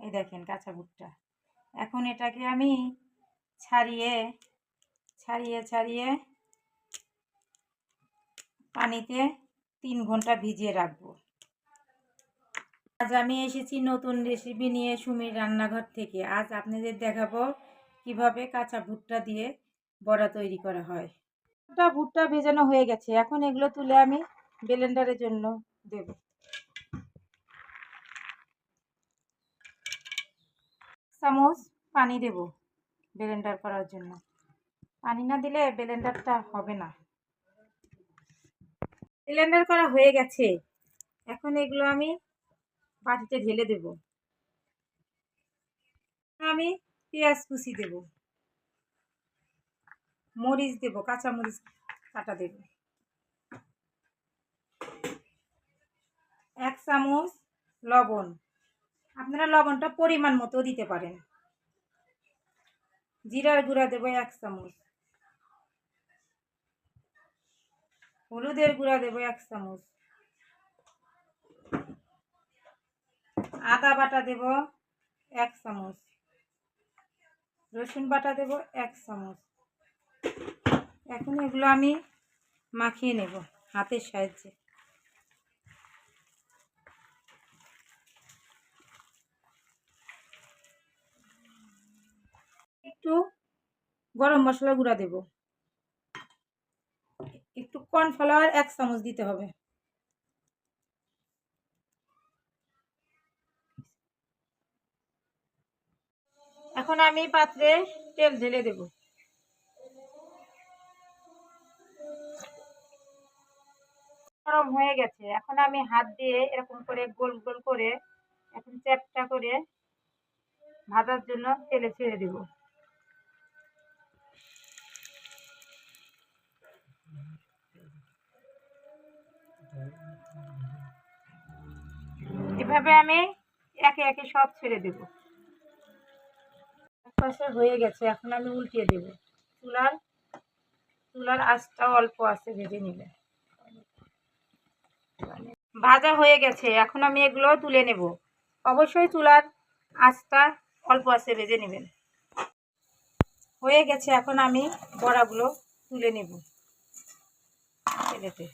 এই দেখেন কাঁচা ভুট্টা। এখন এটাকে আমি ছাড়িয়ে ছাড়িয়ে ছাড়িয়ে পানিতে 3 ঘন্টা ভিজিয়ে রাখবো। আজ আমি এসেছি নতুন রেসিপি নিয়ে সুমির রান্নাঘর থেকে। আজ আপনাদের দেখাবো কিভাবে কাঁচা ভুট্টা দিয়ে বড়া তৈরি করা হয়। ভুট্টা ভেজানো হয়ে গেছে, এখন এগুলো তুলে আমি ব্লেন্ডারের জন্য দেব। চামচ পানি দেব ব্লেন্ডার করার জন্য। পানি না দিলে ব্লেন্ডারটা হবে না। ব্লেন্ডার করা হয়ে গেছে, এখন এগুলো আমি বাটিতে ঢেলে দেব। আমি পেঁয়াজ কুচি দেব, মরিচ দেব, কাঁচা মরিচ কাটা দেব, 1 চামচ লবণ, আপনারা লবণটা পরিমাণ মতো দিতে পারেন। জিরার গুঁড়া দেব 1 চামচ, হলুদের গুঁড়া দেব 1 চামচ, আদা বাটা দেব 1 চামচ, রসুন বাটা দেব 1 চামচ। এখন এগুলো আমি মাখিয়ে নেব হাতের সাহায্যে। একটু গরম মশলা গুঁড়া দেব, একটু কর্নফ্লাওয়ার 1 চামচ দিতে হবে। এখন আমি পাত্রে তেল ঢেলে দেব। গরম হয়ে গেছে, এখন আমি হাত দিয়ে এরকম করে গোল গোল করে এখন চ্যাপটা করে ভাজার জন্য তেলে ছেড়ে দেব। এভাবে আমি একে একে সব ছেড়ে দেব। এক পাশে হয়ে গেছে, এখন আমি উল্টিয়ে দেব। চুলার আঁচটা অল্প আছে, ভেজে নিলে। ভাজা হয়ে গেছে, এখন আমি এগুলো তুলে নেব। অবশ্যই চুলার আঁচটা অল্প আছে, ভেজে নেবেন। হয়ে গেছে, এখন আমি বড়াগুলো তুলে নেব তেলেতে।